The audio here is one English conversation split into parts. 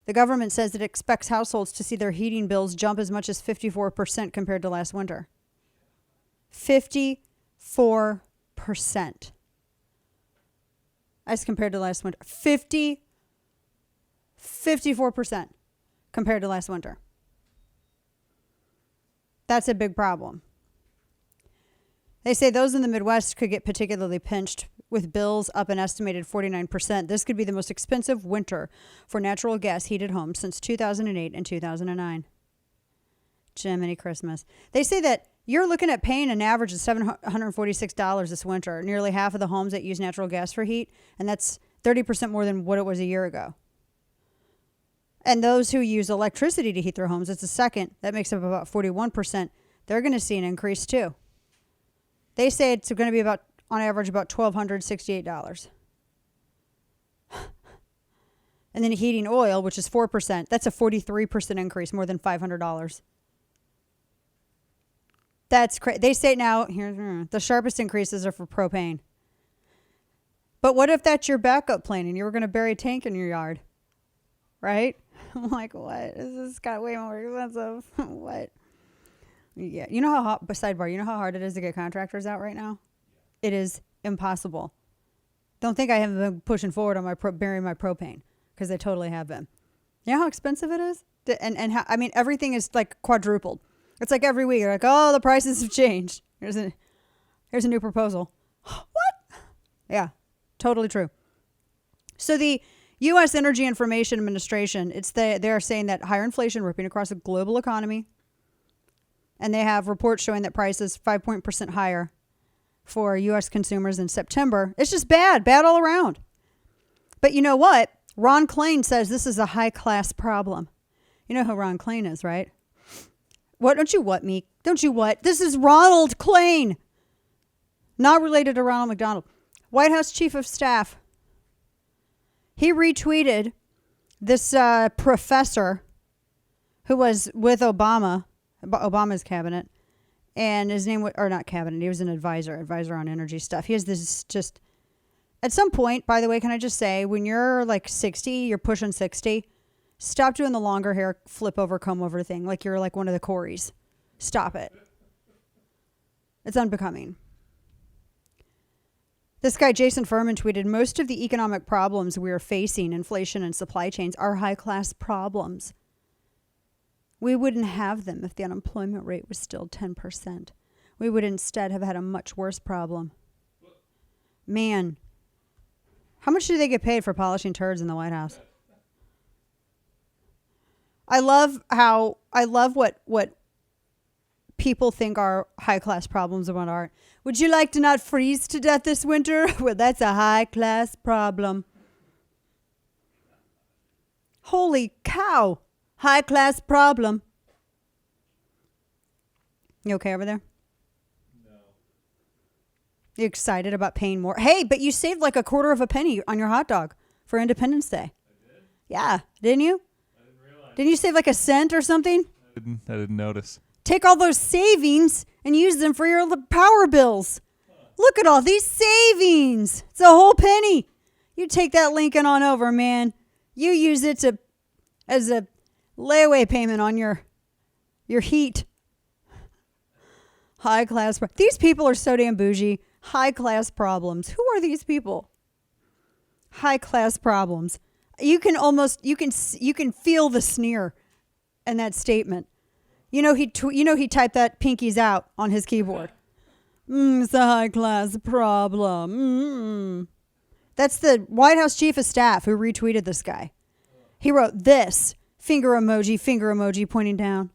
The government says it expects households to see their heating bills jump as much as 54% compared to last winter. 54%. As compared to last winter. 54% compared to last winter. That's a big problem. They say those in the Midwest could get particularly pinched with bills up an estimated 49%. This could be the most expensive winter for natural gas heated homes since 2008 and 2009. Jiminy Christmas. They say that you're looking at paying an average of $746 this winter. Nearly half of the homes that use natural gas for heat, and that's 30% more than what it was a year ago. And those who use electricity to heat their homes, it's a second. That makes up about 41%. They're going to see an increase too. They say it's going to be about, on average, about $1,268. And then heating oil, which is 4%, that's a 43% increase, more than $500. That's crazy. They say now, here, the sharpest increases are for propane. But what if that's your backup plan and you were going to bury a tank in your yard? Right? I'm like, what? This got way more expensive. What? Yeah. You know how, sidebar, you know how hard it is to get contractors out right now? It is impossible. Don't think I haven't been pushing forward on my burying my propane, because I totally have been. You know how expensive it is? And how, I mean, everything is like quadrupled. It's like every week, you're like, oh, the prices have changed. Here's a new proposal. What? Yeah, totally true. So the U.S. Energy Information Administration, they're saying that higher inflation ripping across the global economy, and they have reports showing that prices 5% higher for U.S. consumers in September. It's just bad all around. But you know what? Ron Klain says this is a high-class problem. You know who Ron Klain is, right? What? Don't you what, Meek? Don't you what? This is Ronald Klain. Not related to Ronald McDonald. White House Chief of Staff. He retweeted this professor who was with Obama's cabinet, and his name was, or not cabinet, he was an advisor on energy stuff. He has this just, at some point, by the way, can I just say, when you're like 60, you're pushing 60, stop doing the longer hair, flip over, comb over thing, like you're like one of the Coreys. Stop it. It's unbecoming. This guy, Jason Furman, tweeted, most of the economic problems we are facing, inflation and supply chains, are high-class problems. We wouldn't have them if the unemployment rate was still 10%. We would instead have had a much worse problem. Man, how much do they get paid for polishing turds in the White House? I love what people think are high-class problems about art. Would you like to not freeze to death this winter? Well, that's a high-class problem. Holy cow. High-class problem. You okay over there? No. You excited about paying more? Hey, but you saved like a quarter of a penny on your hot dog for Independence Day. I did? Yeah, didn't you? I didn't realize. Didn't you save like a cent or something? I didn't notice. Take all those savings and use them for your power bills. Look at all these savings. It's a whole penny. You take that Lincoln on over, man. You use it as a layaway payment on your heat. High class. These people are so damn bougie. High class problems. Who are these people? High class problems. You can feel the sneer in that statement. You know he typed that pinkies out on his keyboard. It's a high class problem. That's the White House Chief of Staff who retweeted this guy. He wrote this finger emoji pointing down.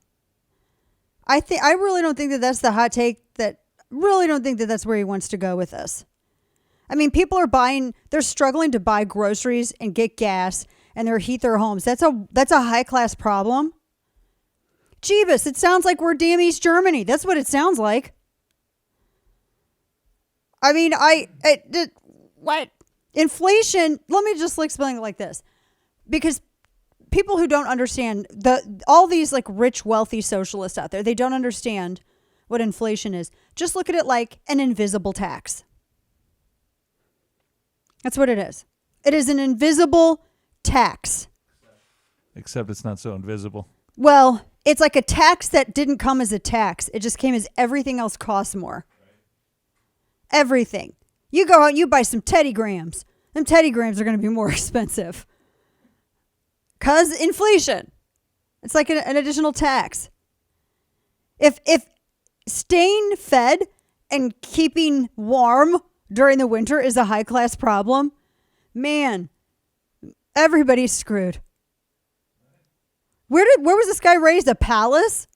I really don't think that that's the hot take. Really don't think that that's where he wants to go with this. I mean, people are they're struggling to buy groceries and get gas and heat their homes. That's a high class problem. Jeebus, it sounds like we're damn East Germany. That's what it sounds like. I mean, what? Inflation, let me just explain it like this. Because people who don't understand, all these like rich, wealthy socialists out there, they don't understand what inflation is. Just look at it like an invisible tax. That's what it is. It is an invisible tax. Except it's not so invisible. Well, it's like a tax that didn't come as a tax. It just came as everything else costs more. Everything. You go out and you buy some Teddy Grahams. Them Teddy Grahams are going to be more expensive. Because inflation. It's like an additional tax. If staying fed and keeping warm during the winter is a high-class problem, man, everybody's screwed. Where was this guy raised? A palace?